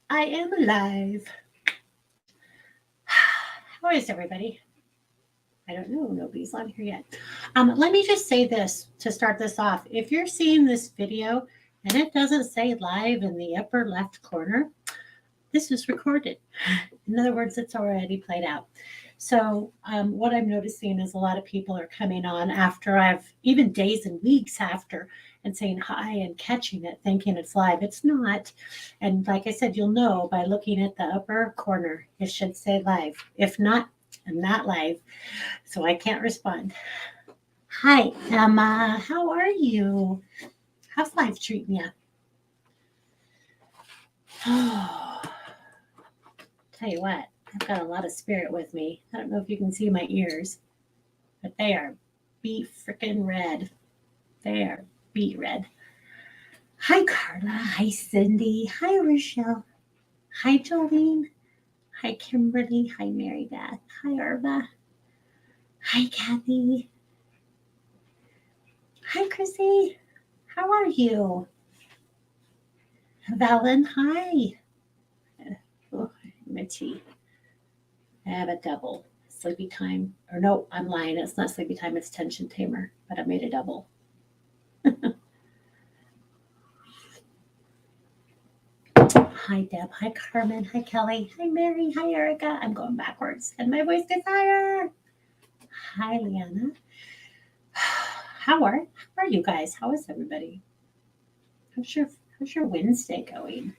I am alive. How is everybody? I don't know. Nobody's on here yet. Let me just say this to start this off. If you're seeing this video and it doesn't say live in the upper left corner, this is recorded. In other words, it's already played out. So, what I'm noticing is a lot of people are coming on after I've, even days and weeks after, and saying hi and catching it, thinking it's live. It's not. And like I said, you'll know by looking at the upper corner, it should say live. If not, I'm not live, so I can't respond. Hi, Emma. How are you? How's life treating you? Oh, tell you what, I've got a lot of spirit with me. I don't know if you can see my ears, but they are beet frickin' red. They are beet red. Hi, Carla. Hi, Cindy. Hi, Rochelle. Hi, Jolene. Hi, Kimberly. Hi, Mary Beth. Hi, Arva. Hi, Kathy. Hi, Chrissy. How are you? Valen, hi. Oh, Mitty. I have a double. Sleepy time. Or no, I'm lying. It's not sleepy time. It's tension tamer. But I made a double. Hi, Deb. Hi, Carmen. Hi, Kelly. Hi, Mary. Hi, Erica. I'm going backwards. And my voice gets higher. Hi, Leanna. How are you guys? How is everybody? How's your Wednesday going?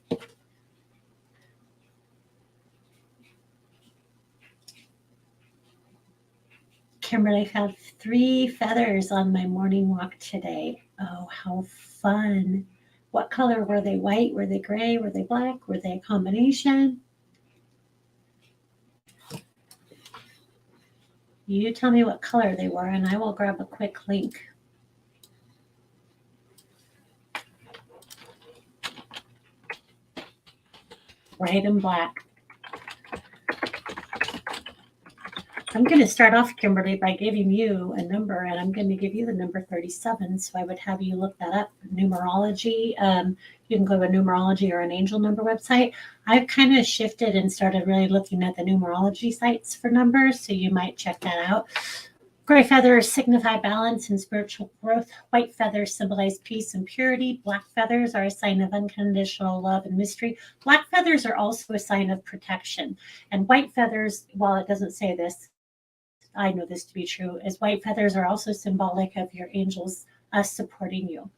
Kimberly found 3 feathers on my morning walk today. Oh, how fun. What color were they? White? Were they gray? Were they black? Were they a combination? You tell me what color they were, and I will grab a quick link. White and black. I'm going to start off, Kimberly, by giving you a number, and I'm going to give you the number 37. So I would have you look that up. Numerology. You can go to a numerology or an angel number website. I've kind of shifted and started really looking at the numerology sites for numbers, so you might check that out. Gray feathers signify balance and spiritual growth. White feathers symbolize peace and purity. Black feathers are a sign of unconditional love and mystery. Black feathers are also a sign of protection. And white feathers, while it doesn't say this, I know this to be true, is white feathers are also symbolic of your angels supporting you.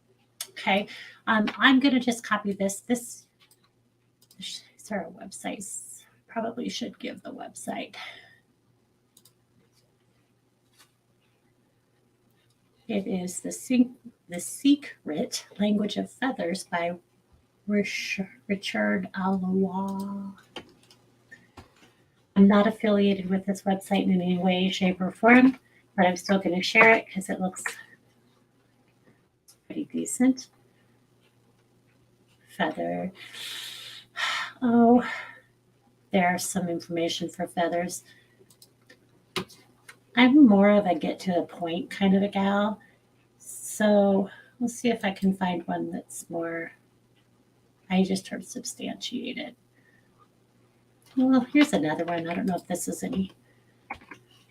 Okay. I'm going to just copy this. This is our website. Probably should give the website. It is the Secret Language of Feathers by Richard Alois. I'm not affiliated with this website in any way, shape, or form, but I'm still going to share it because it looks pretty decent. Feather. Oh, there's some information for feathers. I'm more of a get to the point kind of a gal. So we'll see if I can find one that's more, I just heard substantiated. Well, here's another one. I don't know if this is any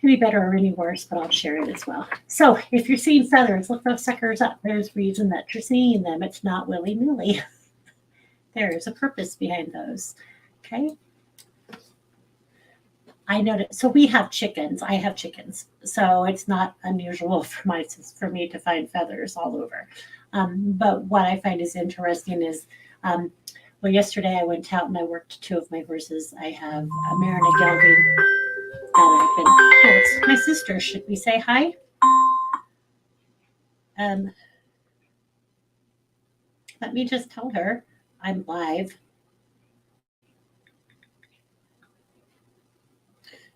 better or any worse, but I'll share it as well. So if you're seeing feathers, look those suckers up. There's reason that you're seeing them. It's not willy-nilly. There is a purpose behind those. Okay. I noticed. So we have chickens. I have chickens. So it's not unusual for me to find feathers all over. But what I find is interesting is, well, yesterday I went out and I worked 2 of my horses. I have a Marinate Gelding that I've been. Oh, it's my sister. Should we say hi? Um, Let me just tell her I'm live.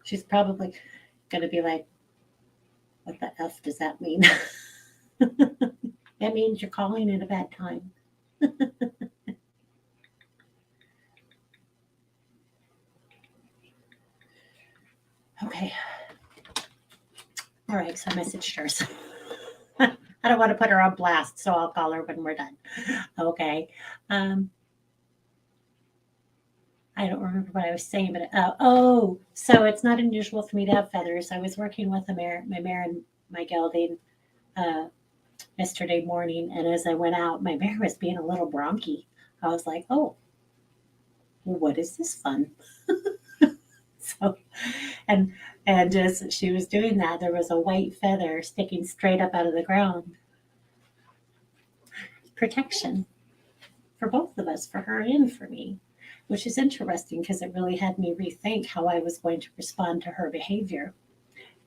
She's probably going to be like, what the F does that mean? That means you're calling at a bad time. Okay. All right. So I messaged her. So I don't want to put her on blast, so I'll call her when we're done. Okay. Um, I don't remember what I was saying, but so it's not unusual for me to have feathers. I was working with my mare and my gelding uh, yesterday morning, and as I went out, my mare was being a little bronky. I was like, oh, what is this fun? So, and and as she was doing that, there was a white feather sticking straight up out of the ground. Protection for both of us, for her and for me, which is interesting because it really had me rethink how I was going to respond to her behavior.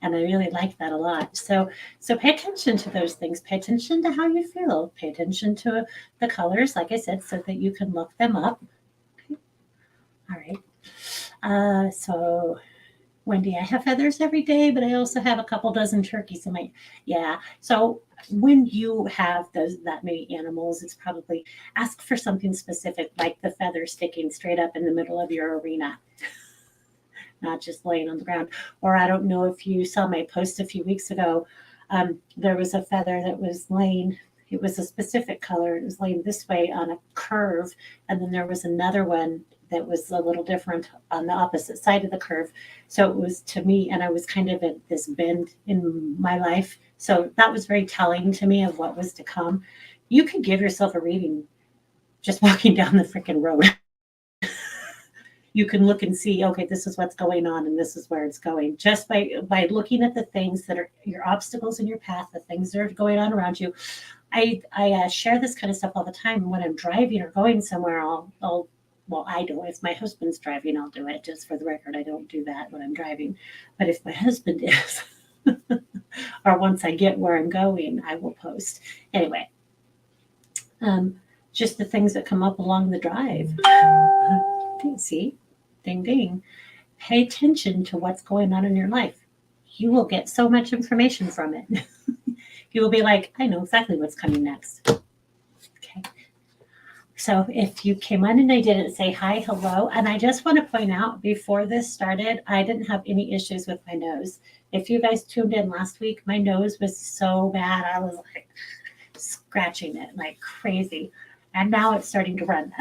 And I really like that a lot. So pay attention to those things. Pay attention to how you feel. Pay attention to the colors, like I said, so that you can look them up. Okay. All right. So Wendy, I have feathers every day, but I also have a couple dozen turkeys in my, yeah. So when you have those that many animals, it's probably ask for something specific, like the feather sticking straight up in the middle of your arena, not just laying on the ground. Or I don't know if you saw my post a few weeks ago. There was a feather that was laying. It was a specific color. It was laying this way on a curve, and then there was another one that was a little different on the opposite side of the curve. So it was to me, and I was kind of at this bend in my life. So that was very telling to me of what was to come. You could give yourself a reading just walking down the freaking road. You can look and see, okay, this is what's going on and this is where it's going, just by looking at the things that are your obstacles in your path, the things that are going on around you. I share this kind of stuff all the time when I'm driving or going somewhere. I'll well, I do. If my husband's driving, I'll do it. Just for the record, I don't do that when I'm driving. But if my husband is, or once I get where I'm going, I will post. Anyway, um, just the things that come up along the drive. See, ding ding. Pay attention to what's going on in your life. You will get so much information from it. You will be like, I know exactly what's coming next. Okay. So if you came on and I didn't say hi, hello, and I just want to point out before this started, I didn't have any issues with my nose. If you guys tuned in last week, my nose was so bad. I was like scratching it like crazy. And now it's starting to run.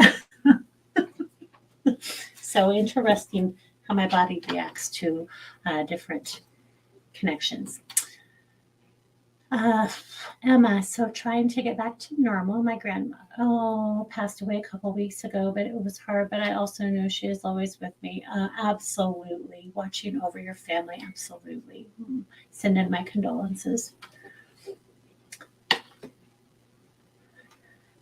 So interesting how my body reacts to different connections. Uh, Emma, so trying to get back to normal. My grandma passed away a couple weeks ago, but it was hard. But I also know she is always with me. Absolutely. Watching over your family. Absolutely. Send in my condolences.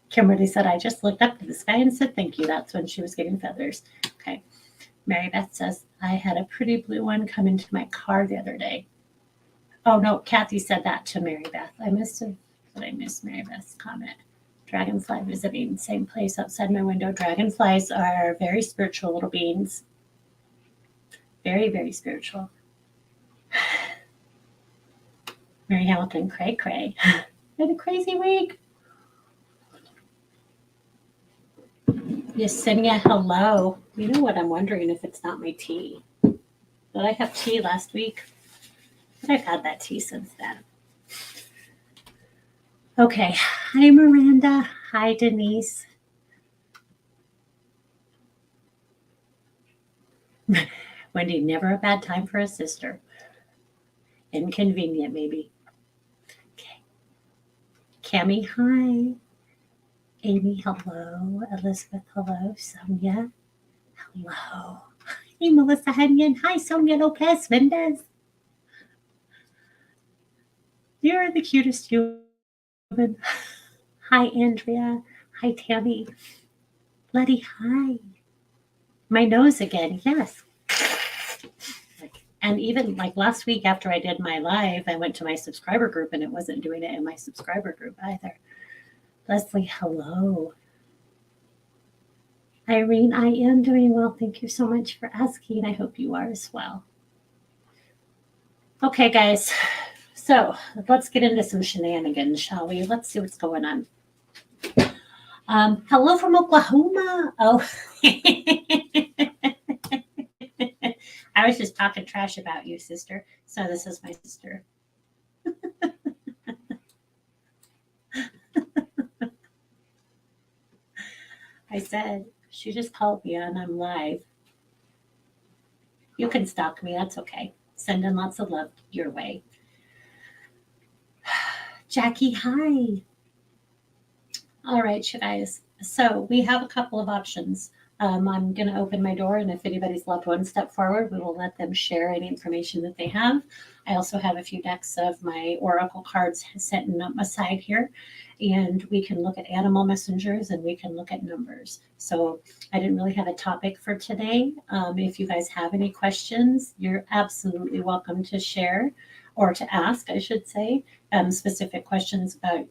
Kimberly said, I just looked up to the sky and said thank you. That's when she was getting feathers. Okay. Mary Beth says, I had a pretty blue one come into my car the other day. Oh no, Kathy said that to Mary Beth. I missed Mary Beth's comment. Dragonfly visiting, same place outside my window. Dragonflies are very spiritual little beings. Very, very spiritual. Mary Hamilton, cray cray. Had a crazy week. Yesenia, hello. You know what? I'm wondering if it's not my tea. Did I have tea last week? I've had that tea since then. Okay. Hi, Miranda. Hi, Denise. Wendy, never a bad time for a sister. Inconvenient, maybe. Okay. Cami, hi. Amy, hello. Elizabeth, hello. Sonia, hello. Hey, Melissa Henyon. Hi, Sonia Lopez Mendez. You're the cutest human. Hi, Andrea. Hi, Tammy. Letty, hi. My nose again. Yes. And even like last week after I did my live, I went to my subscriber group and it wasn't doing it in my subscriber group either. Leslie, hello. Irene, I am doing well. Thank you so much for asking. I hope you are as well. Okay, guys. So let's get into some shenanigans, shall we? Let's see what's going on. Hello from Oklahoma. Oh, I was just talking trash about you, sister. So this is my sister. I said, she just called me and I'm live. You can stalk me. That's okay. Sending lots of love your way. Jackie, hi. All right, you guys. So we have a couple of options. I'm going to open my door, and if anybody's loved one step forward, we will let them share any information that they have. I also have a few decks of my oracle cards sitting up my side here, and we can look at animal messengers and we can look at numbers. So I didn't really have a topic for today. If you guys have any questions, you're absolutely welcome to share or to ask, I should say, specific questions about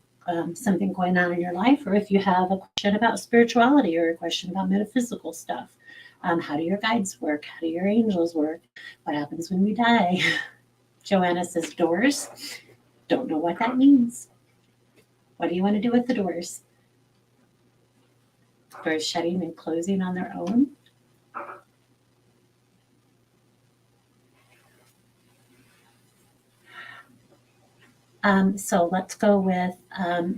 something going on in your life, or if you have a question about spirituality or a question about metaphysical stuff. How do your guides work? How do your angels work? What happens when we die? Joanna says doors. Don't know what that means. What do you want to do with the doors? Doors shutting and closing on their own? So let's go with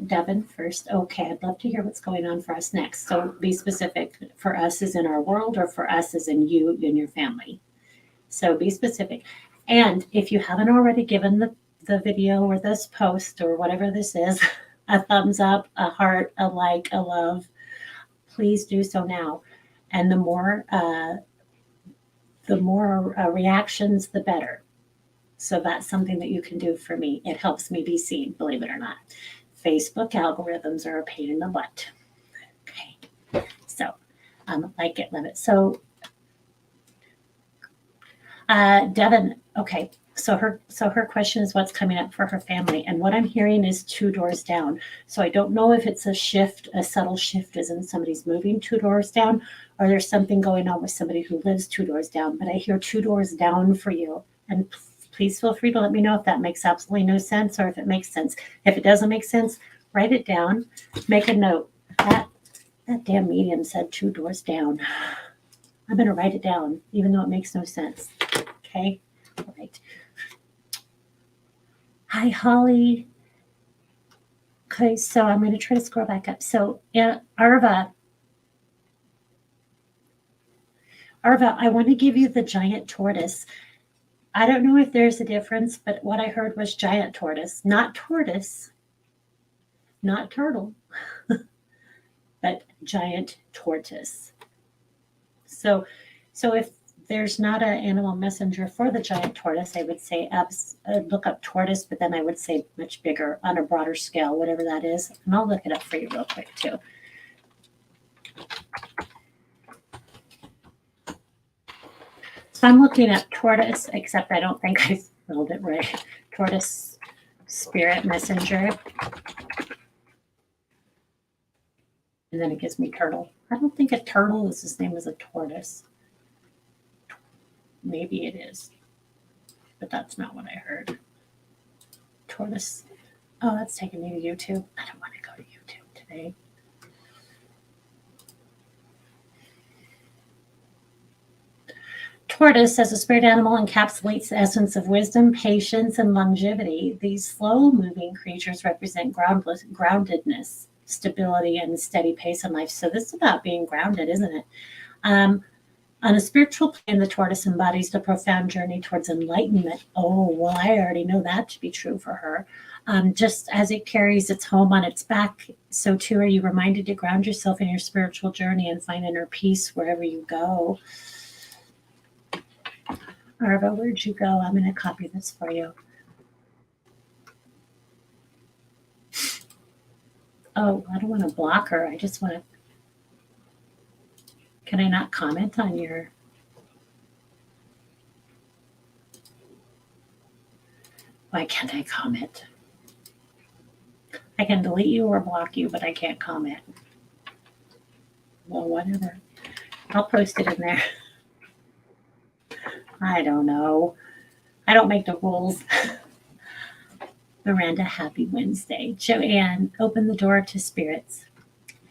Devin first. Okay, I'd love to hear what's going on for us next. So be specific. For us is in our world, or for us is in you and your family. So be specific. And if you haven't already given the video or this post or whatever this is, a thumbs up, a heart, a like, a love, please do so now. And the more reactions, the better. So that's something that you can do for me. It helps me be seen, believe it or not. Facebook algorithms are a pain in the butt. Okay. So like it, love it. So Devin, okay. So her question is what's coming up for her family. And what I'm hearing is 2 doors down. So I don't know if it's a shift, a subtle shift as in somebody's moving 2 doors down, or there's something going on with somebody who lives 2 doors down. But I hear 2 doors down for you. And please feel free to let me know if that makes absolutely no sense or if it makes sense. If it doesn't make sense, write it down, make a note. That damn medium said 2 doors down. I'm going to write it down, even though it makes no sense. Okay? All right. Hi, Holly. Okay, so I'm going to try to scroll back up. So, Arva, I want to give you the giant tortoise. I don't know if there's a difference, but what I heard was giant tortoise, not tortoise, not turtle, but giant tortoise. So if there's not an animal messenger for the giant tortoise, I would say look up tortoise, but then I would say much bigger on a broader scale, whatever that is. And I'll look it up for you real quick too. So I'm looking at tortoise, except I don't think I spelled it right. Tortoise spirit messenger. And then it gives me turtle. I don't think a turtle is the same as a tortoise. Maybe it is, but that's not what I heard. Tortoise. Oh, that's taking me to YouTube. I don't want to go to YouTube today. Tortoise, as a spirit animal, encapsulates the essence of wisdom, patience, and longevity. These slow-moving creatures represent groundedness, stability, and steady pace in life. So this is about being grounded, isn't it? On a spiritual plane, the tortoise embodies the profound journey towards enlightenment. Oh, well, I already know that to be true for her. Just as it carries its home on its back, so too are you reminded to ground yourself in your spiritual journey and find inner peace wherever you go. Arva, where'd you go? I'm going to copy this for you. Oh, I don't want to block her. I just want to. Can I not comment on your? Why can't I comment? I can delete you or block you, but I can't comment. Well, whatever. I'll post it in there. I don't know. I don't make the rules. Miranda, happy Wednesday. Joanne, open the door to spirits.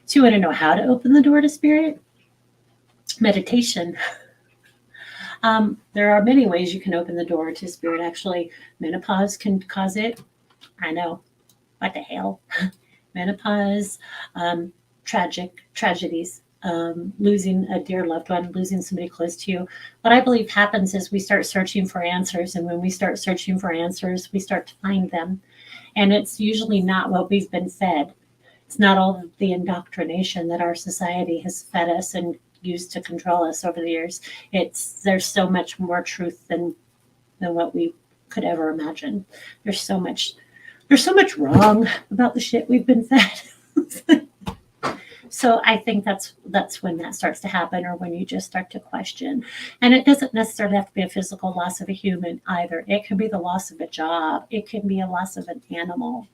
So you want to know how to open the door to spirit? Meditation. There are many ways you can open the door to spirit. Actually, menopause can cause it. I know. What the hell? Menopause, tragedies, losing a dear loved one, losing somebody close to you. What I believe happens is we start searching for answers. And when we start searching for answers, we start to find them. And it's usually not what we've been fed. It's not all of the indoctrination that our society has fed us and used to control us over the years. There's so much more truth than what we could ever imagine. There's so much wrong about the shit we've been fed. So I think that's when that starts to happen, or when you just start to question. And it doesn't necessarily have to be a physical loss of a human either. It could be the loss of a job. It can be a loss of an animal.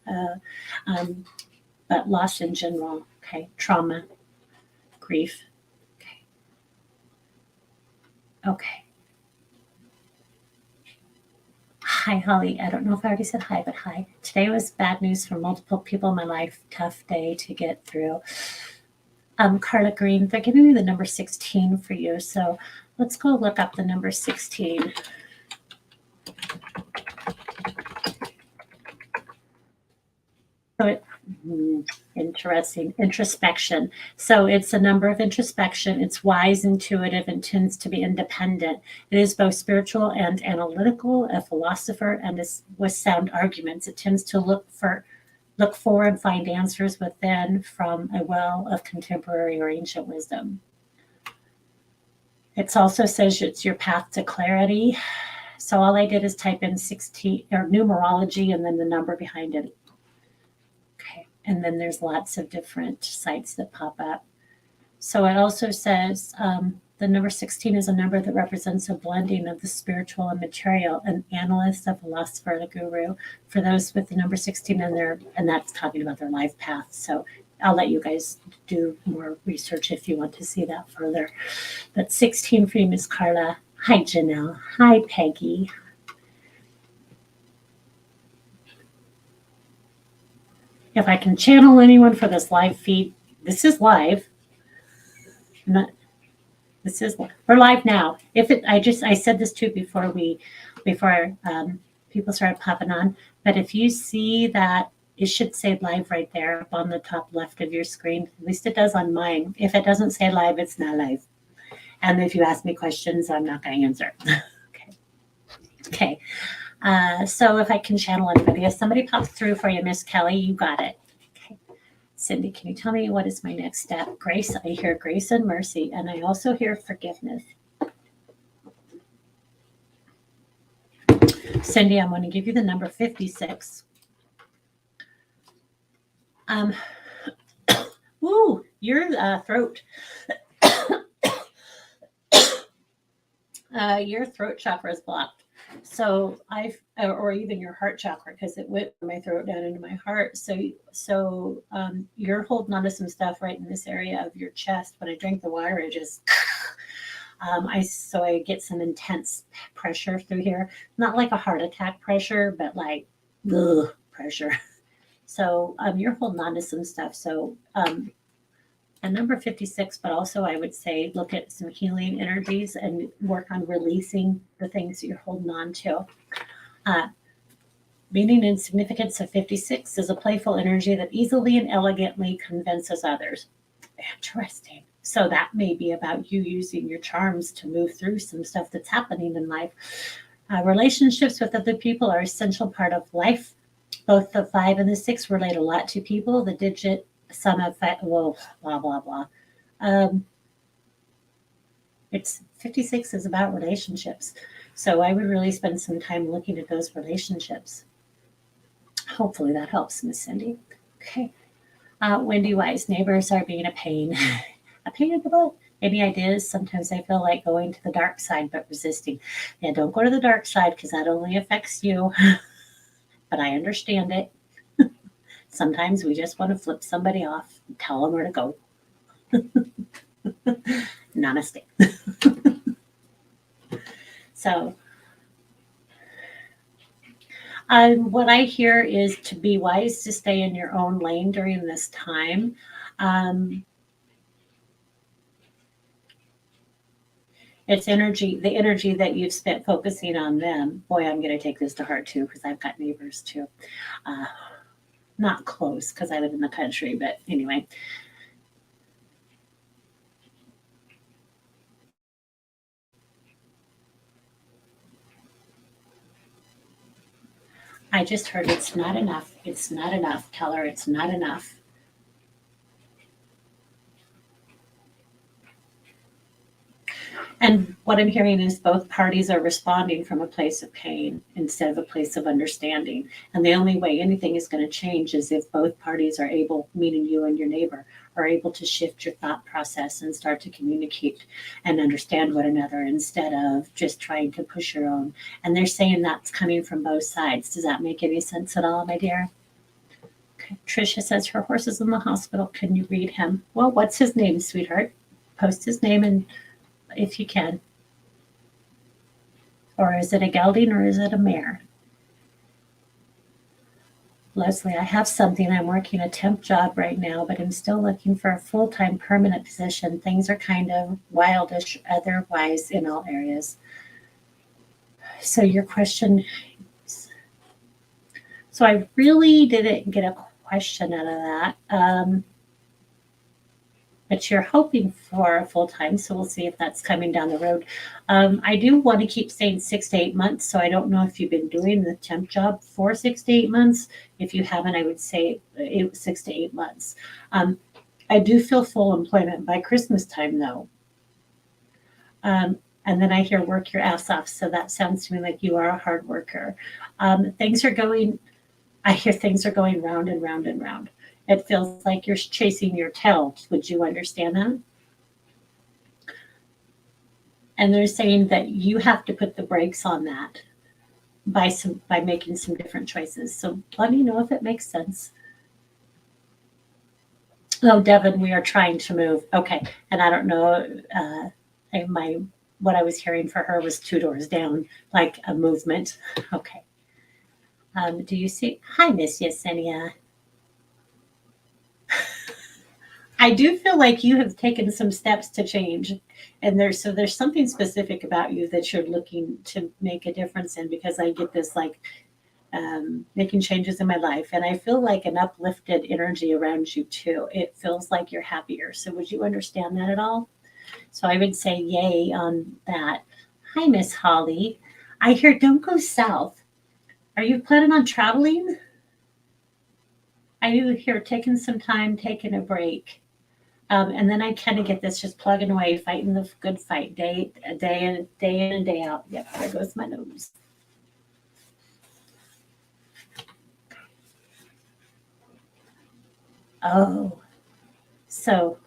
But loss in general, okay, trauma, grief, okay. Hi, Holly. I don't know if I already said hi, but hi. Today was bad news for multiple people in my life. Tough day to get through. Carla Green, they're giving me the number 16 for you. So let's go look up the number 16. So interesting. Introspection. So it's a number of introspection. It's wise, intuitive, and tends to be independent. It is both spiritual and analytical, a philosopher, and is with sound arguments. It tends to look for and find answers within from a well of contemporary or ancient wisdom. It also says it's your path to clarity. So all I did is type in 16 or numerology and then the number behind it. Okay. And then there's lots of different sites that pop up. So it also says the number 16 is a number that represents a blending of the spiritual and material, an analyst, a philosopher, and a guru. For those with the number 16 in there, and that's talking about their life path. So I'll let you guys do more research if you want to see that further. But 16 for you, Miss Carla. Hi, Janelle. Hi, Peggy. If I can channel anyone for this live feed, this is live. We're live now. I said this too before people started popping on. But if you see that, it should say live right there up on the top left of your screen. At least it does on mine. If it doesn't say live, it's not live. And if you ask me questions, I'm not going to answer. Okay. So if I can channel anybody, if somebody pops through for you, Miss Kelly, you got it. Cindy, can you tell me what is my next step? Grace, I hear grace and mercy, and I also hear forgiveness. Cindy, I'm going to give you the number 56. Your throat. Your throat chakra is blocked. So or even your heart chakra, because it went from my throat down into my heart. So you're holding on to some stuff right in this area of your chest. When I drink the water, it just, I get some intense pressure through here. Not like a heart attack pressure, but like pressure. So you're holding on to some stuff. So a number 56, but also I would say look at some healing energies and work on releasing the things that you're holding on to. Meaning and significance of 56 is a playful energy that easily and elegantly convinces others. Interesting. So that may be about you using your charms to move through some stuff that's happening in life. Relationships with other people are an essential part of life. Both the 5 and the 6 relate a lot to people. The digit sum of blah blah blah. It's 56 is about relationships, so I would really spend some time looking at those relationships. Hopefully that helps, Miss Cindy. Okay, Wendy Wise, neighbors are being a pain. A pain in the butt. Any ideas? Sometimes I feel like going to the dark side, but resisting. Yeah, don't go to the dark side because that only affects you. But I understand it. Sometimes we just want to flip somebody off and tell them where to go. Namaste. So, what I hear is to be wise to stay in your own lane during this time. It's the energy that you've spent focusing on them. Boy, I'm going to take this to heart too, because I've got neighbors too. Not close because I live in the country, but anyway. I just heard it's not enough. It's not enough. Tell her it's not enough. And what I'm hearing is both parties are responding from a place of pain instead of a place of understanding. And the only way anything is going to change is if both parties are able, meaning you and your neighbor, are able to shift your thought process and start to communicate and understand one another instead of just trying to push your own. And they're saying that's coming from both sides. Does that make any sense at all, my dear? Okay. Tricia says her horse is in the hospital. Can you read him? Well, what's his name, sweetheart? Post his name and if you can. Or is it a gelding or is it a mare? Leslie, I have something. I'm working a temp job right now, but I'm still looking for a full time permanent position. Things are kind of wildish otherwise in all areas. So, your question, so I really didn't get a question out of that. But you're hoping for a full time, so we'll see if that's coming down the road. I do want to keep saying 6 to 8 months, so I don't know if you've been doing the temp job for 6 to 8 months. If you haven't, I would say 6 to 8 months. I do feel full employment by Christmas time, though. And then I hear work your ass off, so that sounds to me like you are a hard worker. Things are going, I hear things are going round and round and round. It feels like you're chasing your tail. Would you understand that? And they're saying that you have to put the brakes on that by making some different choices. So let me know if it makes sense. Oh, Devin, we are trying to move. Okay, and I don't know. My what I was hearing for her was 2 doors down, like a movement. Okay. Do you see? Hi, Miss Yesenia. I do feel like you have taken some steps to change, and there's something specific about you that you're looking to make a difference in because I get this like making changes in my life, and I feel like an uplifted energy around you too. It feels like you're happier. So would you understand that at all? So I would say yay on that. Hi, Miss Holly. I hear don't go south. Are you planning on traveling? I do hear taking some time, taking a break. And then I kind of get this just plugging away, fighting the good fight, day in and day out. Yep, there goes my nose. Oh, so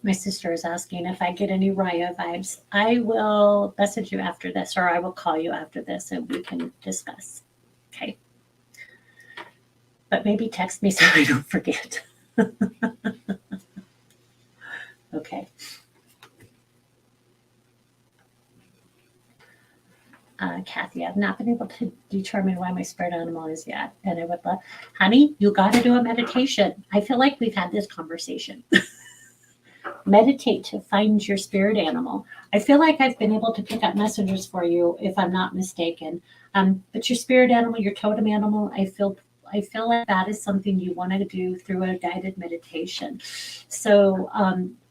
my sister is asking if I get any Raya vibes. I will message you after this, or I will call you after this, and we can discuss. Okay, but maybe text me so I don't forget. Okay. Kathy, I've not been able to determine why my spirit animal is yet. And I would love, honey, you got to do a meditation. I feel like we've had this conversation. Meditate to find your spirit animal. I feel like I've been able to pick up messengers for you, if I'm not mistaken. But your spirit animal, your totem animal, I feel like that is something you want to do through a guided meditation. So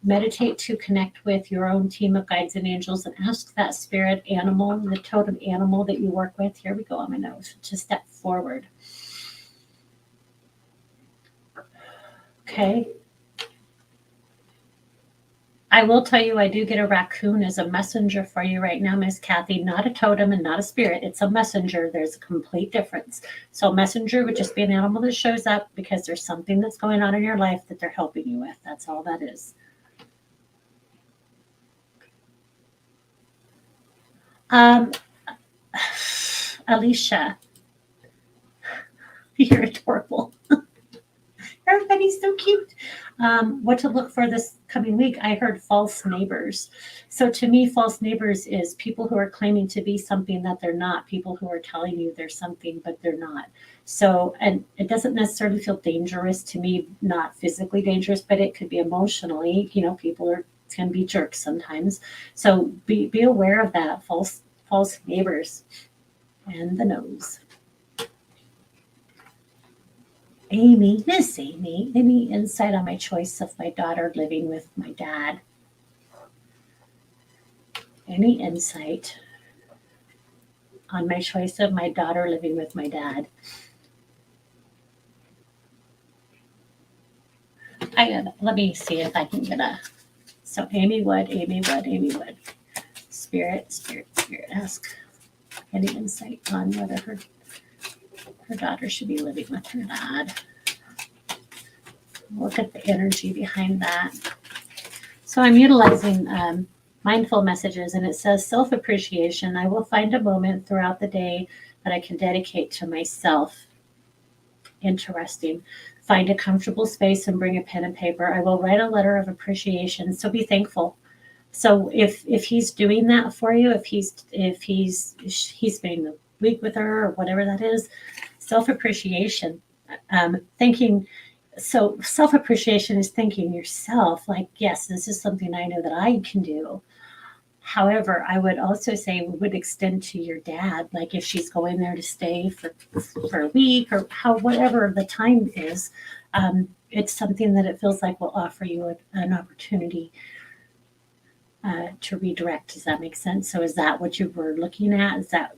meditate to connect with your own team of guides and angels and ask that spirit animal, the totem animal that you work with. Here we go on my nose to step forward. Okay. I will tell you, I do get a raccoon as a messenger for you right now, Miss Kathy. Not a totem and not a spirit. It's a messenger. There's a complete difference. So, a messenger would just be an animal that shows up because there's something that's going on in your life that they're helping you with. That's all that is. Um, Alicia, you're adorable. Everybody's so cute. What to look for this coming week? I heard false neighbors. So to me, false neighbors is people who are claiming to be something that they're not, people who are telling you they're something, but they're not. So, and it doesn't necessarily feel dangerous to me, not physically dangerous, but it could be emotionally. People can be jerks sometimes. So be aware of that false neighbors and the nose. Amy, Miss Amy, any insight on my choice of my daughter living with my dad? Any insight on my choice of my daughter living with my dad. Let me see if I can get a. So Amy Wood, Amy Wood, Amy Wood. Spirit, spirit, spirit. Ask any insight on whether her daughter should be living with her dad. Look at the energy behind that. So I'm utilizing mindful messages, and it says self-appreciation. I will find a moment throughout the day that I can dedicate to myself. Interesting. Find a comfortable space and bring a pen and paper. I will write a letter of appreciation. So be thankful. So if he's doing that for you, if he's spending the week with her or whatever that is, self-appreciation, thinking. So self-appreciation is thanking yourself, like, yes, this is something I know that I can do. However, I would also say we would extend to your dad, like if she's going there to stay for a week or whatever the time is, it's something that it feels like will offer you an opportunity to redirect. Does that make sense? So is that what you were looking at? Is that,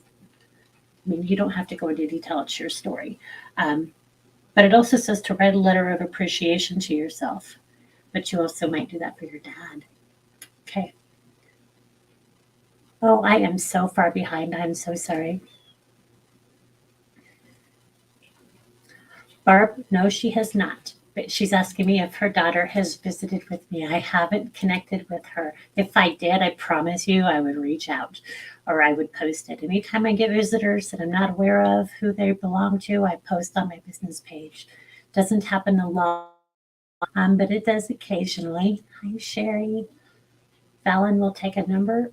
I mean, you don't have to go into detail. It's your story. But it also says to write a letter of appreciation to yourself, but you also might do that for your dad. Okay. Oh, I am so far behind. I'm so sorry. Barb, no, she has not. But she's asking me if her daughter has visited with me. I haven't connected with her. If I did, I promise you I would reach out or I would post it. Anytime I get visitors that I'm not aware of who they belong to, I post on my business page. Doesn't happen a lot, but it does occasionally. Hi, Sherry. Valen will take a number.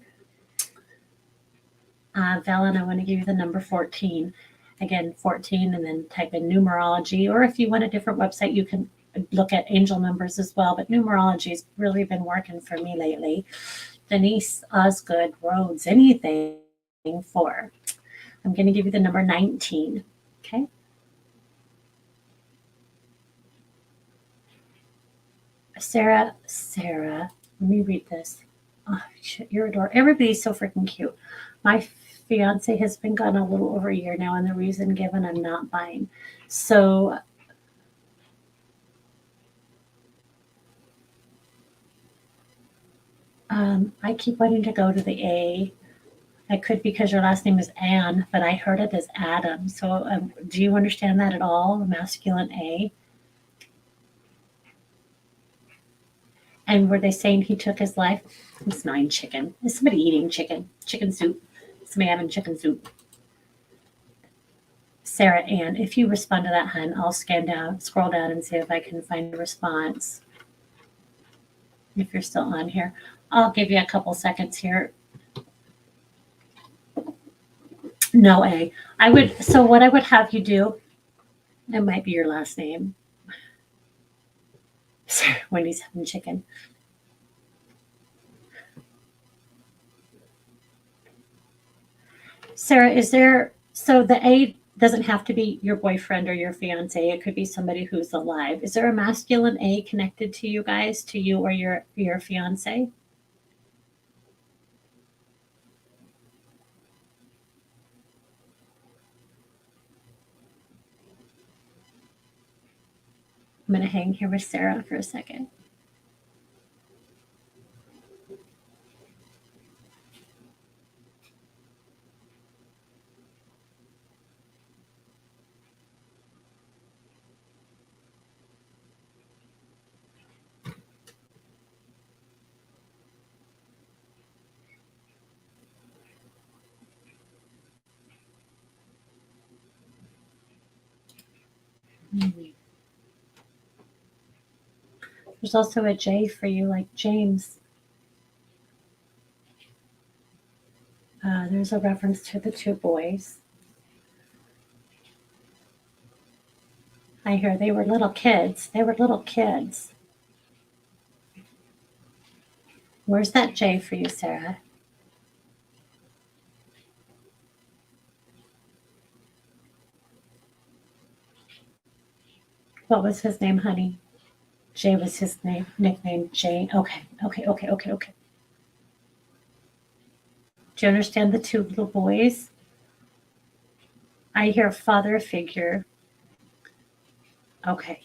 Valen, I want to give you the number 14. Again, 14, and then type in numerology. Or if you want a different website, you can look at angel numbers as well. But numerology has really been working for me lately. Denise Osgood Rhodes, anything for. I'm going to give you the number 19. Okay. Sarah, let me read this. Oh, shit, you're adorable. Everybody's so freaking cute. My fiance has been gone a little over a year now, and the reason given, I'm not buying. So I keep wanting to go to the A. I could because your last name is Anne, but I heard it as Adam. So do you understand that at all? The masculine A? And were they saying he took his life? I'm smelling chicken. Is somebody eating chicken? Chicken soup. Somebody having chicken soup. Sarah Ann, if you respond to that, hun, I'll scroll down and see if I can find a response. If you're still on here, I'll give you a couple seconds here. No A. So what I would have you do, it might be your last name. Wendy's having chicken. Sarah, so the A doesn't have to be your boyfriend or your fiance. It could be somebody who's alive. Is there a masculine A connected to you guys, to you or your fiance? I'm going to hang here with Sarah for a second. There's also a J for you, like James. There's a reference to the two boys. I hear they were little kids. Where's that J for you, Sarah? What was his name, honey? Jay was his nickname. Jay. Okay. Do you understand the two little boys? I hear father figure. Okay.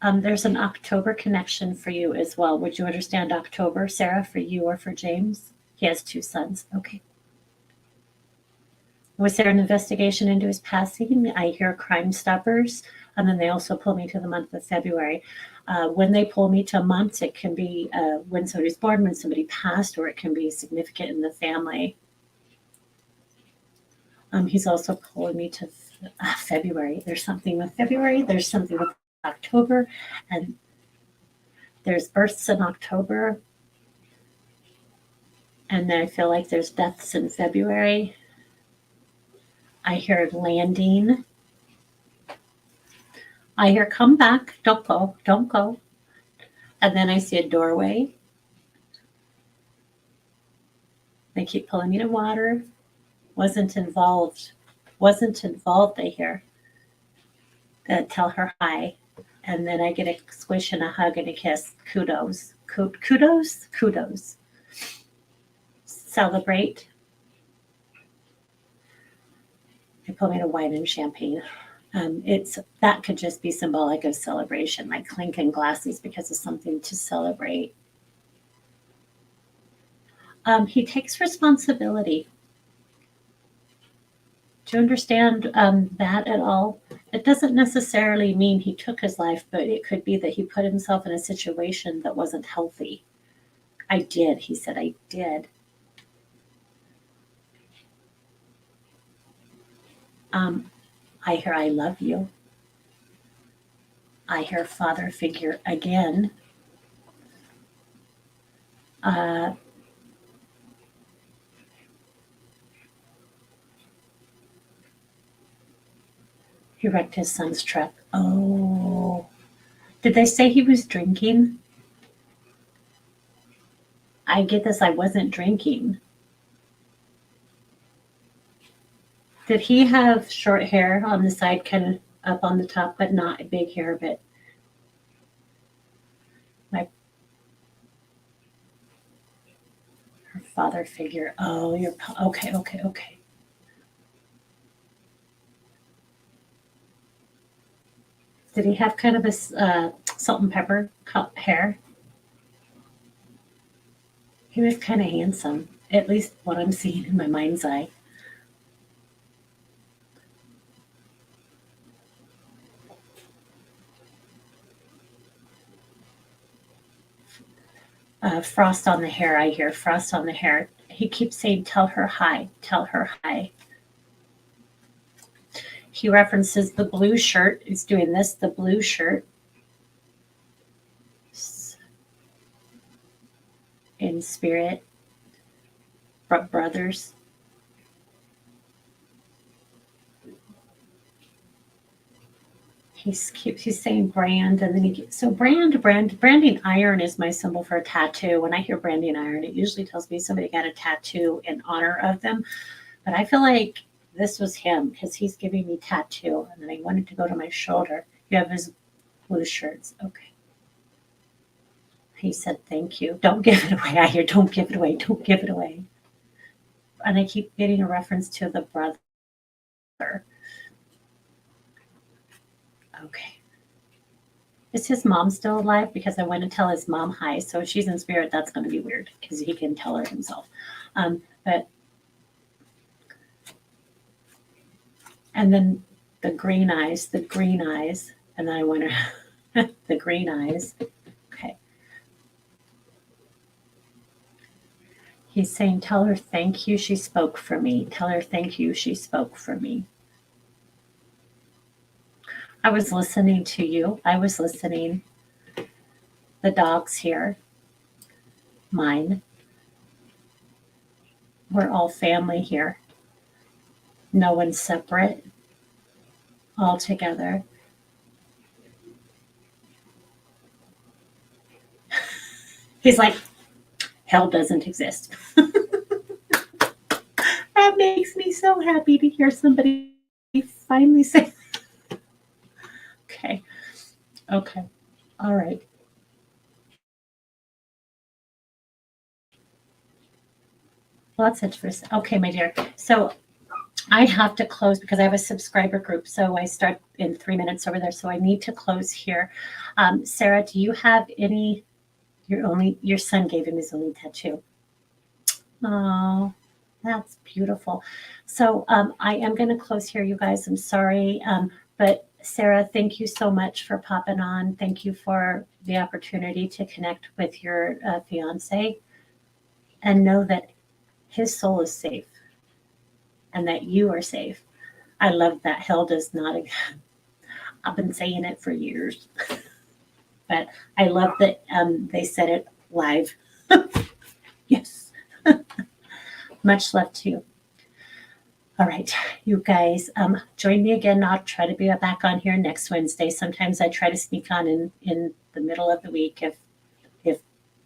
There's an October connection for you as well. Would you understand October, Sarah, for you or for James? He has two sons. Okay. Was there an investigation into his passing? I hear Crime Stoppers, and then they also pull me to the month of February. When they pull me to months, it can be when somebody's born, when somebody passed, or it can be significant in the family. He's also pulling me to February. There's something with February, there's something with October, and there's births in October. And then I feel like there's deaths in February. I hear landing. I hear come back, don't go, don't go. And then I see a doorway. They keep pulling me to water. Wasn't involved, I hear. Tell her hi. And then I get a squish and a hug and a kiss. Kudos. Kudos? Kudos. Celebrate. They pull me to wine and champagne. That could just be symbolic of celebration, like clinking glasses because of something to celebrate. He takes responsibility. Do you understand that at all? It doesn't necessarily mean he took his life, but it could be that he put himself in a situation that wasn't healthy. I did. He said, I did. I hear, I love you. I hear father figure again. Uh, he wrecked his son's truck. Oh. Did they say he was drinking? I get this. I wasn't drinking. Did he have short hair on the side, kind of up on the top, but not big hair? But my her father figure. Oh, you're okay, okay, okay. Did he have kind of a salt and pepper hair? He was kind of handsome, at least what I'm seeing in my mind's eye. Frost on the hair. I hear frost on the hair. He keeps saying, "Tell her hi. Tell her hi." He references the blue shirt. He's doing this. The blue shirt in spirit, brothers. He's saying brand, and then branding iron is my symbol for a tattoo. When I hear branding iron, it usually tells me somebody got a tattoo in honor of them. But I feel like this was him because he's giving me tattoo, and then I wanted to go to my shoulder. You have his blue shirts, okay. He said thank you. Don't give it away. I hear don't give it away. Don't give it away. And I keep getting a reference to the brother. Okay. Is his mom still alive? Because I want to tell his mom hi. So if she's in spirit, that's going to be weird because he can tell her himself. But and then the green eyes, and then I want to the green eyes. Okay. He's saying, tell her thank you. She spoke for me. Tell her thank you. She spoke for me. I was listening to you. I was listening. The dog's here. Mine. We're all family here. No one's separate. All together. He's like, hell doesn't exist. That makes me so happy to hear somebody finally say, okay, okay, all right. Well, that's interesting. Okay, my dear. So I have to close because I have a subscriber group. So I start in 3 minutes over there. So I need to close here. Sarah, do you have any? Your son gave him his only tattoo. Oh, that's beautiful. So I am going to close here, you guys. I'm sorry. But Sarah, thank you so much for popping on. Thank you for the opportunity to connect with your fiance and know that his soul is safe and that you are safe. I love that hell does not. I've been saying it for years, but I love that they said it live. Yes. Much love to you. All right, you guys, join me again. I'll try to be back on here next Wednesday. Sometimes I try to sneak on in the middle of the week if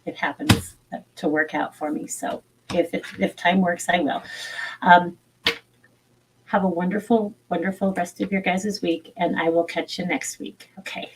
it happens to work out for me. So if time works, I will. Um, have a wonderful, wonderful rest of your guys' week, and I will catch you next week. Okay.